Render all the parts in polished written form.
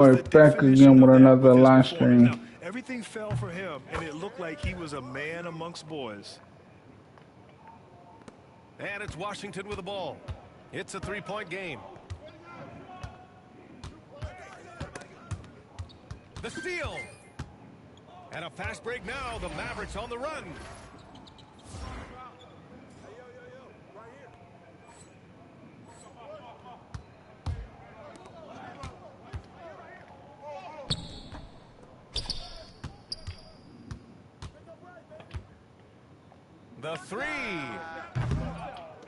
Or the back definition again with of that another with his live performance. Now, stream. everything fell for him, and it looked like he was a man amongst boys. And it's Washington with the ball. It's a three-point game. The steal. And a fast break now. The Mavericks on the run. The three.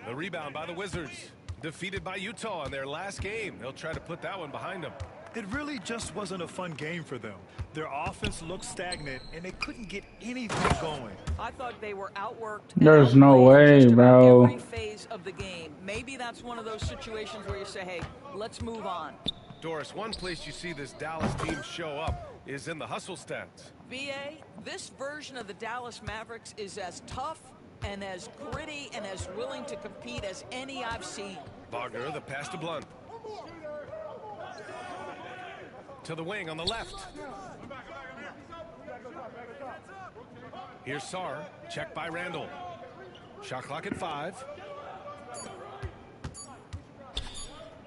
The rebound by the Wizards. Defeated by Utah in their last game. They'll try to put that one behind them. It really just wasn't a fun game for them. Their offense looked stagnant, and they couldn't get anything going. I thought they were outworked. There's no way, bro. Every phase of the game. Maybe that's one of those situations where you say, hey, let's move on. Doris, one place you see this Dallas team show up is in the hustle stats. BA, this version of the Dallas Mavericks is as tough and as gritty and as willing to compete as any I've seen. Wagner, the pass to Blunt. To the wing on the left. Here's Sarr. Checked by Randall. Shot clock at 5.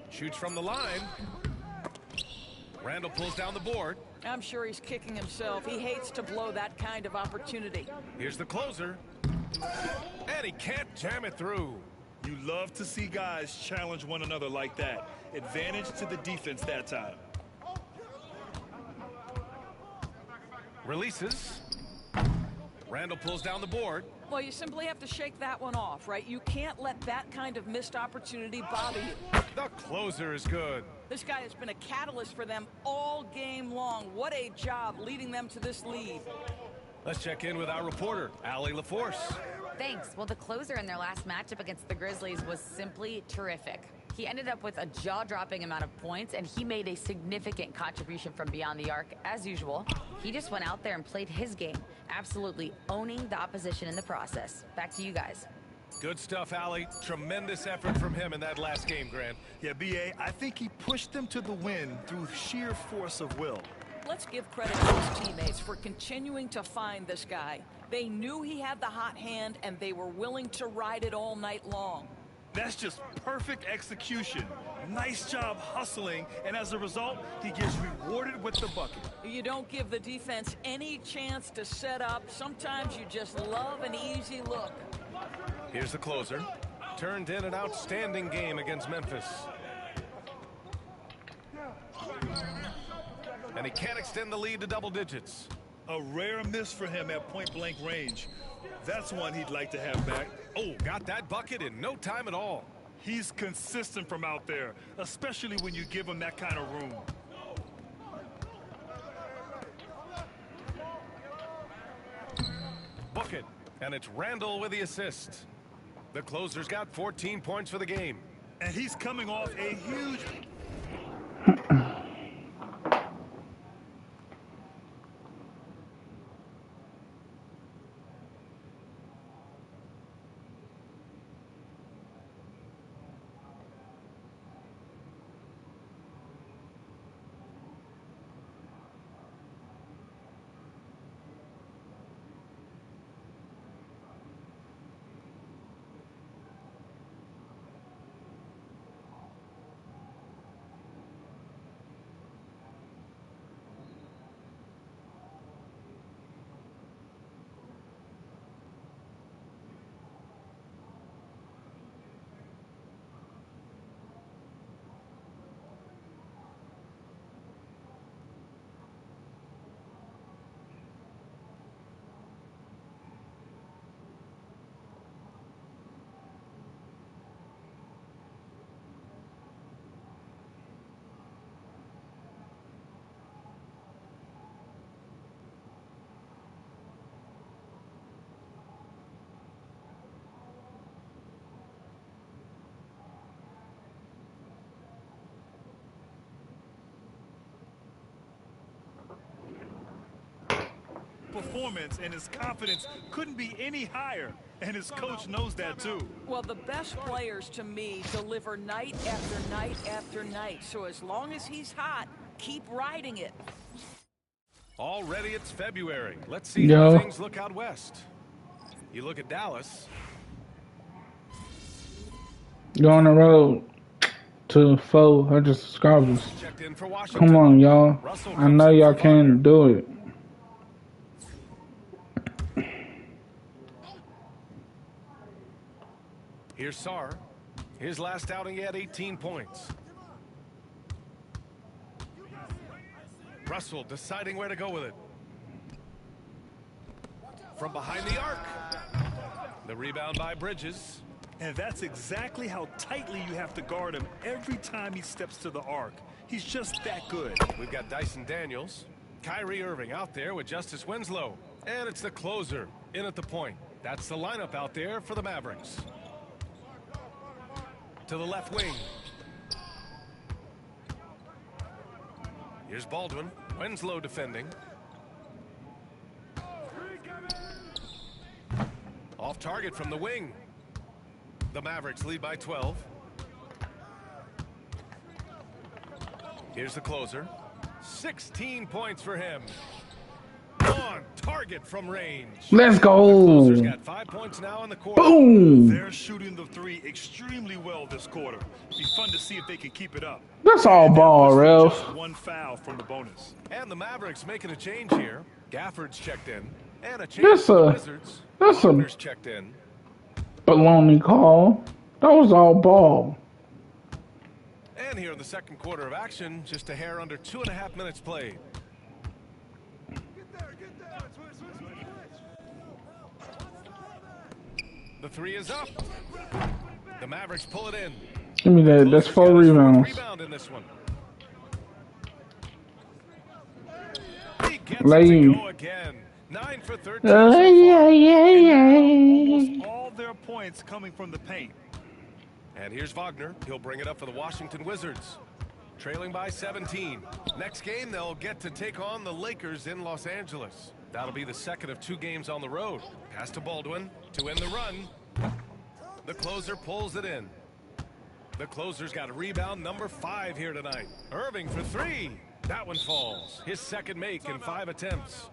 Shoots from the line. Randall pulls down the board. I'm sure he's kicking himself. He hates to blow that kind of opportunity. Here's the closer. And he can't jam it through. You love to see guys challenge one another like that. Advantage to the defense that time. Releases. Randall pulls down the board. Well, you simply have to shake that one off, right? You can't let that kind of missed opportunity bother you. The closer is good. This guy has been a catalyst for them all game long. What a job leading them to this lead. Let's check in with our reporter, Allie LaForce. Thanks. Well, the closer in their last matchup against the Grizzlies was simply terrific. He ended up with a jaw-dropping amount of points, and he made a significant contribution from beyond the arc, as usual. He just went out there and played his game, absolutely owning the opposition in the process. Back to you guys. Good stuff, Allie. Tremendous effort from him in that last game, Grant. Yeah, BA, I think he pushed them to the win through sheer force of will. Let's give credit to his teammates for continuing to find this guy. They knew he had the hot hand, and they were willing to ride it all night long. That's just perfect execution. Nice job hustling, and as a result, he gets rewarded with the bucket. You don't give the defense any chance to set up. Sometimes you just love an easy look. Here's the closer. Turned in an outstanding game against Memphis. And he can't extend the lead to double digits. A rare miss for him at point-blank range. That's one he'd like to have back. Oh, got that bucket in no time at all. He's consistent from out there, especially when you give him that kind of room. Bucket, and it's Randall with the assist. The closer's got 14 points for the game. And he's coming off a huge... performance, and his confidence couldn't be any higher, and his coach knows that too. Well, the best players to me deliver night after night after night, so as long as he's hot, Keep riding it. Already it's February. Let's see Yo. how things look out west. You look at Dallas. Go on the road to 400 subscribers. Checked in for Washington. Come on, y'all. Russell I comes know in y'all for can Wagner. do it. Here's Sarr. His last outing, he had 18 points. Russell deciding where to go with it. From behind the arc. The rebound by Bridges. And that's exactly how tightly you have to guard him every time he steps to the arc. He's just that good. We've got Dyson Daniels. Kyrie Irving out there with Justice Winslow. And it's the closer in at the point. That's the lineup out there for the Mavericks. To the left wing. Here's Baldwin. Winslow defending. Off target from the wing. The Mavericks lead by 12. Here's the closer. 16 points for him. On target from range. Let's Closer's go. got 5 points now in the quarter. Boom. They're shooting the three extremely well this quarter. Be fun to see if they can keep it up. That's all ball, Just Ralph. one foul from the bonus. And the Mavericks making a change here. Gafford's checked in. And a change That's for the a- Wizards. that's a- Wagner's checked in. Baloney call. That was all ball. And here in the second quarter of action, just a hair under 2.5 minutes played. The three is up. The Mavericks pull it in. Give me that. That's Closer's 4 got his fourth rebounds. rebound in this one. He gets it Lane. to go again. 9 for 13 so far. Almost all their points coming from the paint. And here's Wagner. He'll bring it up for the Washington Wizards. Trailing by 17. Next game, they'll get to take on the Lakers in Los Angeles. That'll be the second of 2 games on the road. Pass to Baldwin to end the run. The closer pulls it in. The closer's got a rebound number 5 here tonight. Irving for 3. That one falls. His second make in 5 attempts.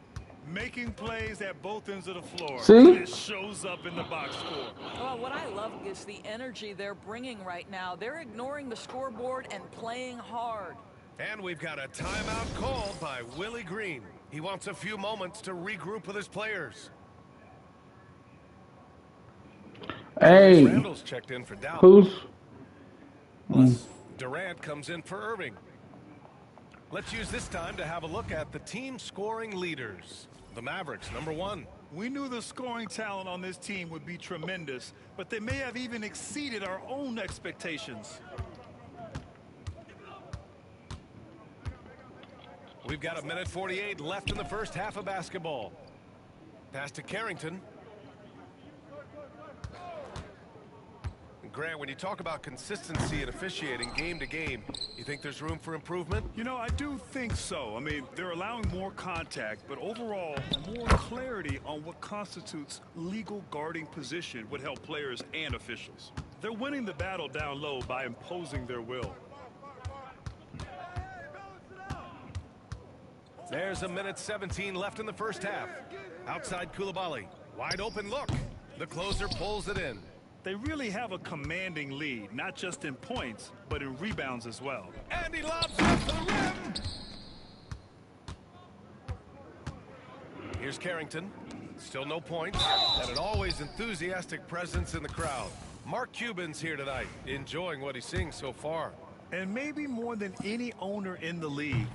Making plays at both ends of the floor. See? It shows up in the box score. Well, what I love is the energy they're bringing right now. They're ignoring the scoreboard and playing hard. And we've got a timeout called by Willie Green. He wants a few moments to regroup with his players. Hey, Randall's checked in for Dallas. who's? Plus, Durant comes in for Irving. Let's use this time to have a look at the team scoring leaders. The Mavericks, number 1. We knew the scoring talent on this team would be tremendous, but they may have even exceeded our own expectations. We've got 1:48 left in the first half of basketball. Pass to Carrington. Grant, when you talk about consistency and officiating game to game, you think there's room for improvement? You know, I do think so. I mean, they're allowing more contact, but overall, more clarity on what constitutes legal guarding position would help players and officials. They're winning the battle down low by imposing their will. There's 1:17 left in the first half. Outside Koulibaly. Wide open look. The closer pulls it in. They really have a commanding lead, not just in points, but in rebounds as well. And he lobs it up to the rim. Here's Carrington. Still no points. And an always enthusiastic presence in the crowd. Mark Cuban's here tonight, enjoying what he's seeing so far. And maybe more than any owner in the league,